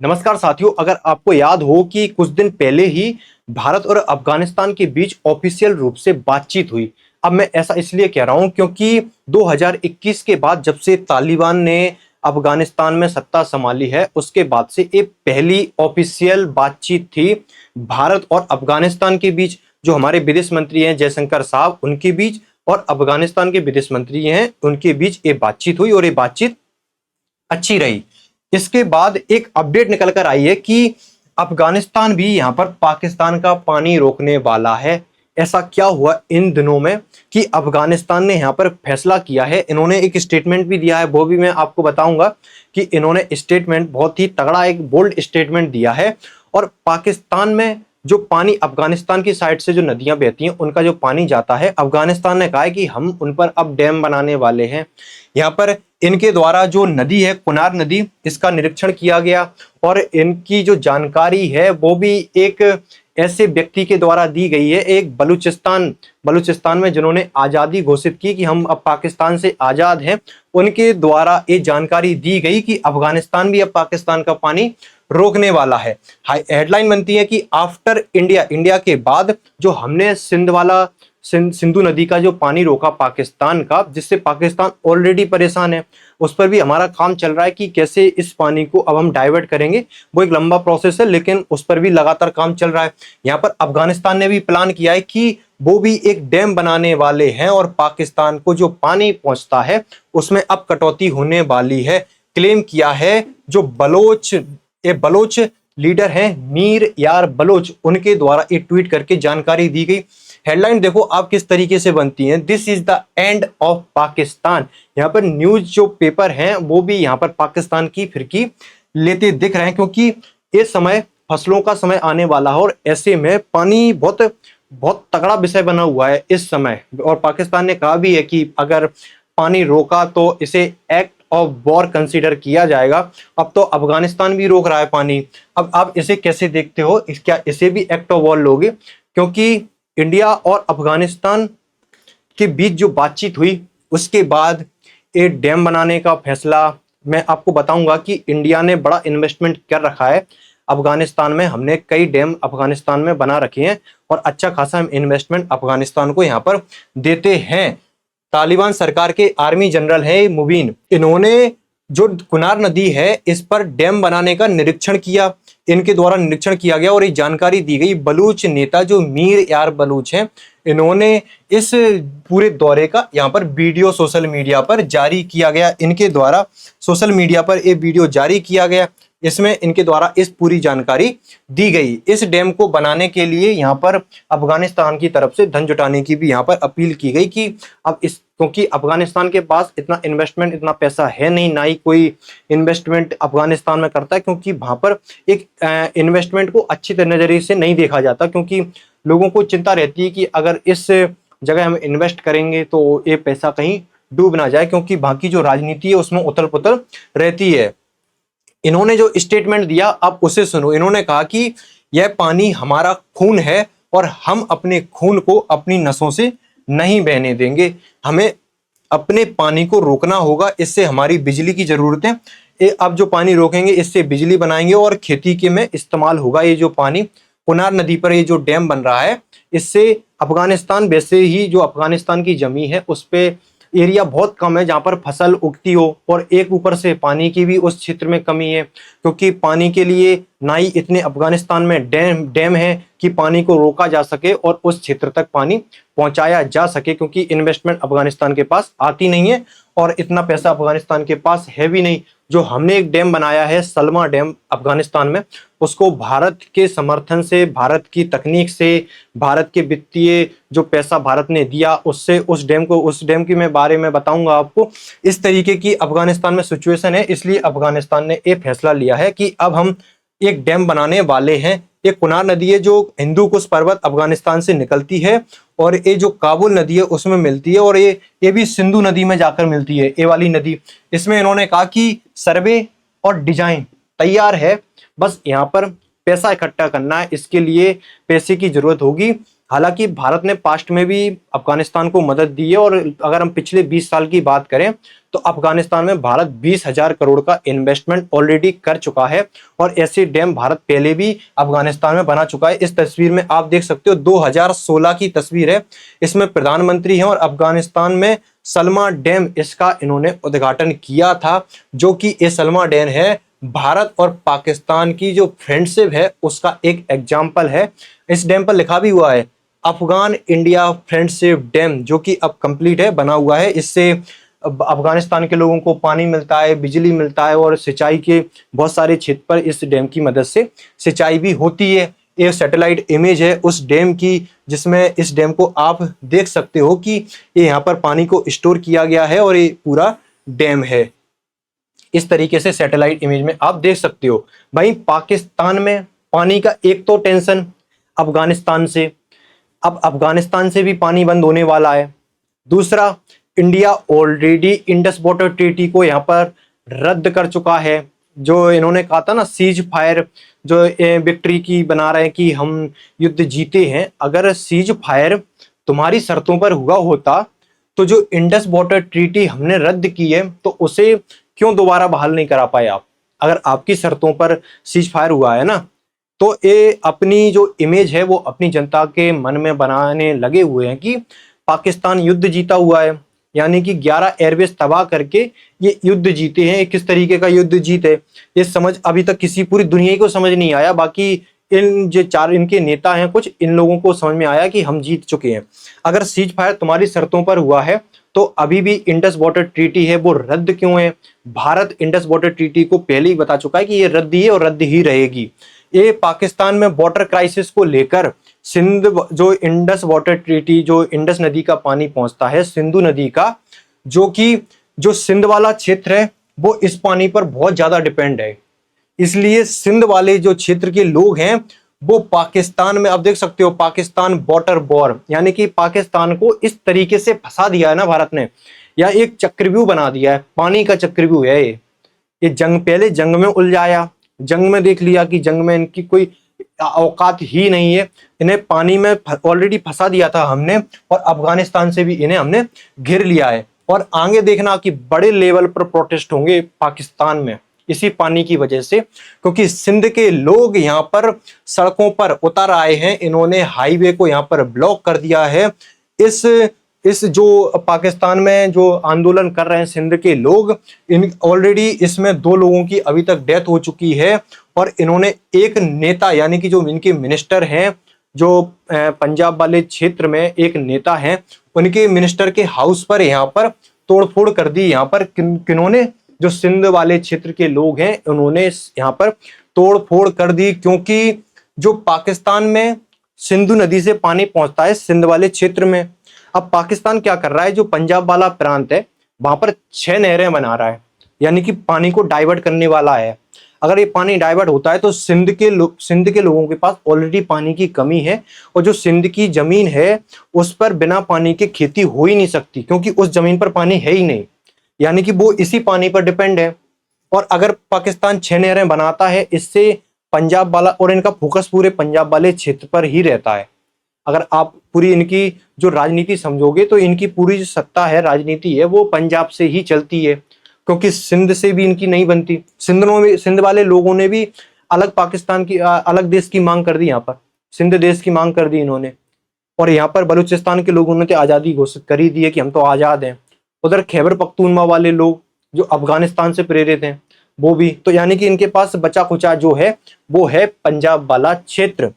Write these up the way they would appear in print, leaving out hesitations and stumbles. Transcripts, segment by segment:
नमस्कार साथियों, अगर आपको याद हो कि कुछ दिन पहले ही भारत और अफगानिस्तान के बीच ऑफिशियल रूप से बातचीत हुई। अब मैं ऐसा इसलिए कह रहा हूं क्योंकि 2021 के बाद जब से तालिबान ने अफगानिस्तान में सत्ता संभाली है, उसके बाद से ये पहली ऑफिशियल बातचीत थी भारत और अफगानिस्तान के बीच। जो हमारे विदेश मंत्री हैं जयशंकर साहब, उनके बीच और अफगानिस्तान के विदेश मंत्री हैं उनके बीच ये बातचीत हुई और ये बातचीत अच्छी रही। इसके बाद एक अपडेट निकल कर आई है कि अफगानिस्तान भी यहां पर पाकिस्तान का पानी रोकने वाला है। ऐसा क्या हुआ इन दिनों में कि अफगानिस्तान ने यहां पर फैसला किया है। इन्होंने एक स्टेटमेंट भी दिया है, वो भी मैं आपको बताऊंगा कि इन्होंने स्टेटमेंट बहुत ही तगड़ा एक बोल्ड स्टेटमेंट दिया है। और पाकिस्तान में जो पानी अफगानिस्तान की साइड से जो नदियां बहती हैं उनका जो पानी जाता है, अफगानिस्तान ने कहा है कि हम उन पर अब डैम बनाने वाले हैं। यहाँ पर इनके द्वारा जो नदी है कुनार नदी, इसका निरीक्षण किया गया और इनकी जो जानकारी है वो भी एक ऐसे व्यक्ति के द्वारा दी गई है, एक बलूचिस्तान में जिन्होंने आज़ादी घोषित की कि हम अब पाकिस्तान से आज़ाद हैं, उनके द्वारा ये जानकारी दी गई कि अफगानिस्तान भी अब पाकिस्तान का पानी रोकने वाला है। हेडलाइन बनती है कि आफ्टर इंडिया के बाद जो हमने सिंधु नदी का जो पानी रोका पाकिस्तान का, जिससे पाकिस्तान ऑलरेडी परेशान है, उस पर भी हमारा काम चल रहा है कि कैसे इस पानी को अब हम डाइवर्ट करेंगे। वो एक लंबा प्रोसेस है लेकिन उस पर भी लगातार काम चल रहा है। यहाँ पर अफगानिस्तान ने भी प्लान किया है कि वो भी एक डैम बनाने वाले हैं और पाकिस्तान को जो पानी पहुंचता है उसमें अब कटौती होने वाली है। क्लेम किया है जो बलोच लीडर हैं मीर यार बलोच, उनके द्वारा एक ट्वीट करके जानकारी दी गई। हेडलाइन देखो आप किस तरीके से बनती है, this is the end of Pakistan. यहाँ पर न्यूज जो पेपर हैं वो भी यहाँ पर पाकिस्तान की फिरकी लेते दिख रहे हैं क्योंकि इस समय फसलों का समय आने वाला है और ऐसे में पानी बहुत बहुत तगड़ा विषय बना हुआ है इस समय। और पाकिस्तान ने कहा भी है कि अगर पानी रोका तो इसे एक्ट ऑफ वॉर कंसीडर किया जाएगा। अब तो अफगानिस्तान भी रोक रहा है पानी, अब आप इसे कैसे देखते हो, क्या इसे भी एक्ट ऑफ वॉर लोगे? क्योंकि इंडिया और अफगानिस्तान के बीच जो बातचीत हुई उसके बाद एक डैम बनाने का फैसला, मैं आपको बताऊंगा कि इंडिया ने बड़ा इन्वेस्टमेंट कर रखा है अफगानिस्तान में। हमने कई डैम अफगानिस्तान में बना रखे हैं और अच्छा खासा हम इन्वेस्टमेंट अफगानिस्तान को यहाँ पर देते हैं। तालिबान सरकार के आर्मी जनरल है मुबीन, इन्होंने जो कुनार नदी है इस पर डैम बनाने का निरीक्षण किया, इनके द्वारा निरीक्षण किया गया और ये जानकारी दी गई। बलूच नेता जो मीर यार बलूच हैं, इन्होंने इस पूरे दौरे का यहाँ पर वीडियो सोशल मीडिया पर जारी किया गया। इनके द्वारा सोशल मीडिया पर ये वीडियो जारी किया गया, इसमें इनके द्वारा इस पूरी जानकारी दी गई। इस डैम को बनाने के लिए यहाँ पर अफगानिस्तान की तरफ से धन जुटाने की भी यहाँ पर अपील की गई कि अब इस, क्योंकि अफगानिस्तान के पास इतना इन्वेस्टमेंट, इतना पैसा है नहीं, ना ही कोई इन्वेस्टमेंट अफगानिस्तान में करता है, क्योंकि वहाँ पर एक इन्वेस्टमेंट को अच्छी नज़रिए से नहीं देखा जाता, क्योंकि लोगों को चिंता रहती है कि अगर इस जगह हम इन्वेस्ट करेंगे तो ये पैसा कहीं डूब ना जाए, क्योंकि बाकी जो राजनीति है उसमें उथल पुथल रहती है। इन्होंने जो स्टेटमेंट दिया आप उसे सुनो। इन्होंने कहा कि यह पानी हमारा खून है और हम अपने खून को अपनी नसों से नहीं बहने देंगे, हमें अपने पानी को रोकना होगा, इससे हमारी बिजली की जरूरत है। अब जो पानी रोकेंगे इससे बिजली बनाएंगे और खेती के में इस्तेमाल होगा। ये जो पानी कुनार नदी पर ये जो डैम बन रहा है, इससे अफगानिस्तान, वैसे ही जो अफगानिस्तान की जमीन है उस पे एरिया बहुत कम है जहाँ पर फसल उगती हो, और एक ऊपर से पानी की भी उस क्षेत्र में कमी है, क्योंकि पानी के लिए ना ही इतने अफगानिस्तान में डैम है कि पानी को रोका जा सके और उस क्षेत्र तक पानी पहुंचाया जा सके, क्योंकि इन्वेस्टमेंट अफगानिस्तान के पास आती नहीं है और इतना पैसा अफगानिस्तान के पास है भी नहीं। जो हमने एक डैम बनाया है सलमा डैम अफगानिस्तान में, उसको भारत के समर्थन से, भारत की तकनीक से, भारत के वित्तीय जो पैसा भारत ने दिया उससे उस डैम की मैं बारे में बताऊंगा आपको। इस तरीके की अफगानिस्तान में सिचुएशन है, इसलिए अफगानिस्तान ने ये फैसला लिया है कि अब हम एक डैम बनाने वाले हैं। एक कुनार नदी है जो हिंदू कुश पर्वत अफगानिस्तान से निकलती है और ये जो काबुल नदी है उसमें मिलती है, और ये भी सिंधु नदी में जाकर मिलती है, ये वाली नदी। इसमें इन्होंने कहा कि सर्वे और डिजाइन तैयार है, बस यहाँ पर पैसा इकट्ठा करना है, इसके लिए पैसे की जरूरत होगी। हालांकि भारत ने पास्ट में भी अफगानिस्तान को मदद दी है, और अगर हम पिछले 20 साल की बात करें तो अफगानिस्तान में भारत 20,000 करोड़ का इन्वेस्टमेंट ऑलरेडी कर चुका है, और ऐसे डैम भारत पहले भी अफगानिस्तान में बना चुका है। इस तस्वीर में आप देख सकते हो 2016 की तस्वीर है, इसमें प्रधानमंत्री हैं और अफगानिस्तान में सलमा डैम, इसका इन्होंने उद्घाटन किया था, जो कि ये सलमा डैम है भारत और पाकिस्तान की जो फ्रेंडशिप है उसका एक एग्जाम्पल है। इस डैम पर लिखा भी हुआ है अफगान इंडिया फ्रेंडशिप डैम, जो कि अब कंप्लीट है, बना हुआ है। इससे अफगानिस्तान के लोगों को पानी मिलता है, बिजली मिलता है, और सिंचाई के बहुत सारे क्षेत्र पर इस डैम की मदद से सिंचाई भी होती है। ये सैटेलाइट इमेज है उस डैम की, जिसमें इस डैम को आप देख सकते हो कि ये यहाँ पर पानी को स्टोर किया गया है और ये पूरा डैम है। इस तरीके से सैटेलाइट इमेज में आप देख सकते हो। भाई पाकिस्तान में पानी का एक तो टेंशन अफगानिस्तान से, अब अफगानिस्तान से भी पानी बंद होने वाला है। दूसरा, India already Indus water treaty को यहाँ पर रद्द कर चुका है। जो इन्होंने कहा था ना सीज फायर, जो विक्ट्री की बना रहे हैं कि हम युद्ध जीते हैं, अगर सीज फायर तुम्हारी शर्तों पर हुआ होता तो जो इंडस वाटर ट्रीटी हमने रद्द की है तो उसे क्यों दोबारा बहाल नहीं करा पाए आप? अगर आपकी शर्तों पर सीज फायर हुआ है ना, तो ये अपनी जो इमेज है वो अपनी जनता के मन में बनाने लगे हुए हैं कि पाकिस्तान युद्ध जीता हुआ है, यानी कि 11 एयरबेस तबाह करके ये युद्ध जीते हैं। किस तरीके का युद्ध जीत है ये समझ अभी तक किसी पूरी दुनिया को समझ नहीं आया। बाकी इन जो चार इनके नेता हैं कुछ, इन लोगों को समझ में आया कि हम जीत चुके हैं। अगर सीज फायर तुम्हारी शर्तों पर हुआ है तो अभी भी इंडस वाटर ट्रीटी है वो रद्द क्यों है? भारत इंडस वाटर ट्रीटी को पहले ही बता चुका है कि ये रद्द ही है और रद्द ही रहेगी। ये पाकिस्तान में वाटर क्राइसिस को लेकर सिंध, जो इंडस वाटर ट्रीटी, जो इंडस नदी का पानी पहुंचता है सिंधु नदी का, जो कि जो सिंध वाला क्षेत्र है वो इस पानी पर बहुत ज्यादा डिपेंड है। इसलिए सिंध वाले जो क्षेत्र के लोग हैं वो पाकिस्तान में, आप देख सकते हो पाकिस्तान वाटर वॉर, यानी कि पाकिस्तान को इस तरीके से फंसा दिया है ना भारत ने, या एक चक्रव्यूह बना दिया है, पानी का चक्रव्यूह है ये जंग, पहले जंग में उलझाया, जंग में देख लिया कि जंग में इनकी कोई औकात ही नहीं है, इन्हें पानी में ऑलरेडी फंसा दिया था हमने, और अफगानिस्तान से भी इन्हें हमने घेर लिया है। और आगे देखना कि बड़े लेवल पर प्रोटेस्ट होंगे पाकिस्तान में इसी पानी की वजह से, क्योंकि सिंध के लोग यहाँ पर सड़कों पर उतर आए हैं, इन्होंने हाईवे को यहाँ पर ब्लॉक कर दिया है। इस जो पाकिस्तान में जो आंदोलन कर रहे हैं सिंध के लोग, इन ऑलरेडी इसमें 2 लोगों की अभी तक डेथ हो चुकी है, और इन्होंने एक नेता, यानी कि जो इनके मिनिस्टर हैं, जो पंजाब वाले क्षेत्र में एक नेता हैं, उनके मिनिस्टर के हाउस पर यहाँ पर तोड़फोड़ कर दी। यहाँ पर किन्होंने, जो सिंध वाले क्षेत्र के लोग हैं उन्होंने यहाँ पर तोड़फोड़ कर दी, क्योंकि जो पाकिस्तान में सिंधु नदी से पानी पहुंचता है सिंध वाले क्षेत्र में। अब पाकिस्तान क्या कर रहा है, जो पंजाब वाला प्रांत है वहां पर 6 नहरें बना रहा है, यानी कि पानी को डाइवर्ट करने वाला है। अगर ये पानी डाइवर्ट होता है तो सिंध के लोगों के पास ऑलरेडी पानी की कमी है, और जो सिंध की जमीन है उस पर बिना पानी के खेती हो ही नहीं सकती, क्योंकि उस जमीन पर पानी है ही नहीं, यानी कि वो इसी पानी पर डिपेंड है। और अगर पाकिस्तान 6 नहरें बनाता है, इससे पंजाब वाला, और इनका फोकस पूरे पंजाब वाले क्षेत्र पर ही रहता है। अगर आप पूरी इनकी जो राजनीति समझोगे तो इनकी पूरी जो सत्ता है, राजनीति है, वो पंजाब से ही चलती है, क्योंकि सिंध से भी इनकी नहीं बनती। सिंध वाले लोगों ने भी अलग पाकिस्तान की, अलग देश की मांग कर दी, यहाँ पर सिंध देश की मांग कर दी इन्होंने। और यहाँ पर बलूचिस्तान के लोगों ने तो आज़ादी घोषित कर ही दी है कि हम तो आज़ाद हैं। उधर खैबर पख्तूनख्वा वाले लोग जो अफगानिस्तान से प्रेरित हैं वो भी, तो यानी कि इनके पास बचा खुचा जो है वो है पंजाब वाला क्षेत्र।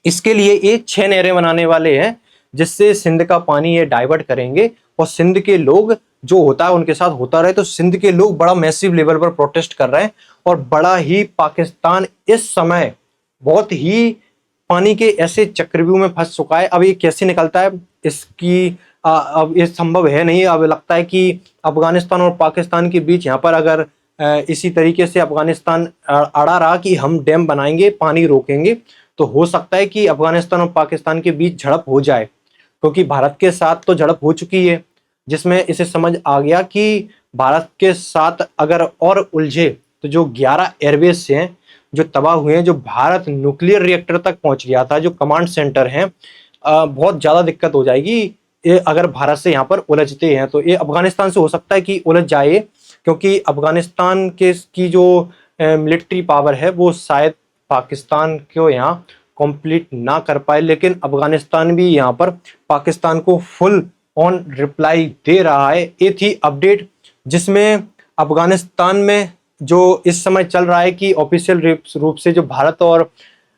इसके लिए ये 6 नहरें बनाने वाले हैं, जिससे सिंध का पानी ये डाइवर्ट करेंगे, और सिंध के लोग जो होता है उनके साथ होता रहे। तो सिंध के लोग बड़ा मैसिव लेवल पर प्रोटेस्ट कर रहे हैं, और बड़ा ही पाकिस्तान इस समय बहुत ही पानी के ऐसे चक्रव्यूह में फंस चुका है। अब ये कैसे निकलता है इसकी अब ये संभव है नहीं। अब लगता है कि अफगानिस्तान और पाकिस्तान के बीच यहाँ पर अगर इसी तरीके से अफगानिस्तान अड़ा रहा कि हम डैम बनाएंगे, पानी रोकेंगे, तो हो सकता है कि अफगानिस्तान और पाकिस्तान के बीच झड़प हो जाए, क्योंकि भारत के साथ तो झड़प हो चुकी है, जिसमें इसे समझ आ गया कि भारत के साथ अगर और उलझे तो जो 11 एयरबेस हैं जो तबाह हुए हैं, जो भारत न्यूक्लियर रिएक्टर तक पहुंच गया था, जो कमांड सेंटर हैं, बहुत ज़्यादा दिक्कत हो जाएगी। ये अगर भारत से यहाँ पर उलझते हैं तो ये अफगानिस्तान से हो सकता है कि उलझ जाए, क्योंकि अफगानिस्तान के की जो मिलिट्री पावर है वो शायद पाकिस्तान को यहाँ कंप्लीट ना कर पाए, लेकिन अफगानिस्तान भी यहाँ पर पाकिस्तान को फुल ऑन रिप्लाई दे रहा है। ये थी अपडेट जिसमें अफगानिस्तान में जो इस समय चल रहा है कि ऑफिशियल रूप से जो भारत और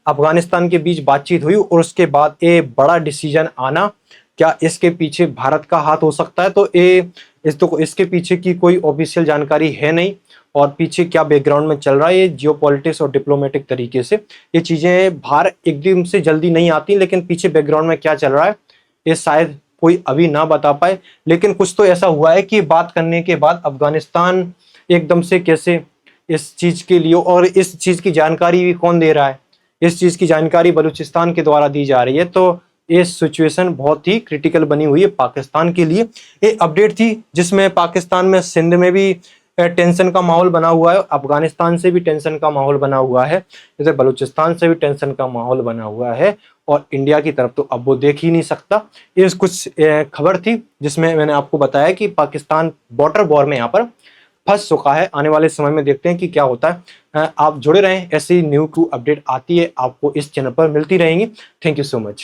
अफगानिस्तान के बीच बातचीत हुई और उसके बाद ये बड़ा डिसीजन आना, क्या इसके पीछे भारत का हाथ हो सकता है? तो ये इसके पीछे की कोई ऑफिशियल जानकारी है नहीं, और पीछे क्या बैकग्राउंड में चल रहा है ये जियोपॉलिटिक्स और डिप्लोमेटिक तरीके से ये चीजें बाहर एकदम से जल्दी नहीं आती, लेकिन पीछे बैकग्राउंड में क्या चल रहा है ये शायद कोई अभी ना बता पाए। लेकिन कुछ तो ऐसा हुआ है कि बात करने के बाद अफगानिस्तान एकदम से कैसे इस चीज के लिए, और इस चीज की जानकारी भी कौन दे रहा है, इस चीज की जानकारी बलूचिस्तान के द्वारा दी जा रही है। तो ये सिचुएशन बहुत ही क्रिटिकल बनी हुई है पाकिस्तान के लिए। ये अपडेट थी जिसमें पाकिस्तान में सिंध में भी टेंशन का माहौल बना हुआ है, अफगानिस्तान से भी टेंशन का माहौल बना हुआ है, इधर बलूचिस्तान से भी टेंशन का माहौल बना हुआ है, और इंडिया की तरफ तो अब वो देख ही नहीं सकता। ये कुछ खबर थी जिसमें मैंने आपको बताया कि पाकिस्तान बॉर्डर वॉर में यहाँ पर फंस चुका है। आने वाले समय में देखते हैं कि क्या होता है। आप जुड़े रहें, ऐसी न्यू टू अपडेट आती है आपको इस चैनल पर मिलती रहेंगी। Thank you so much.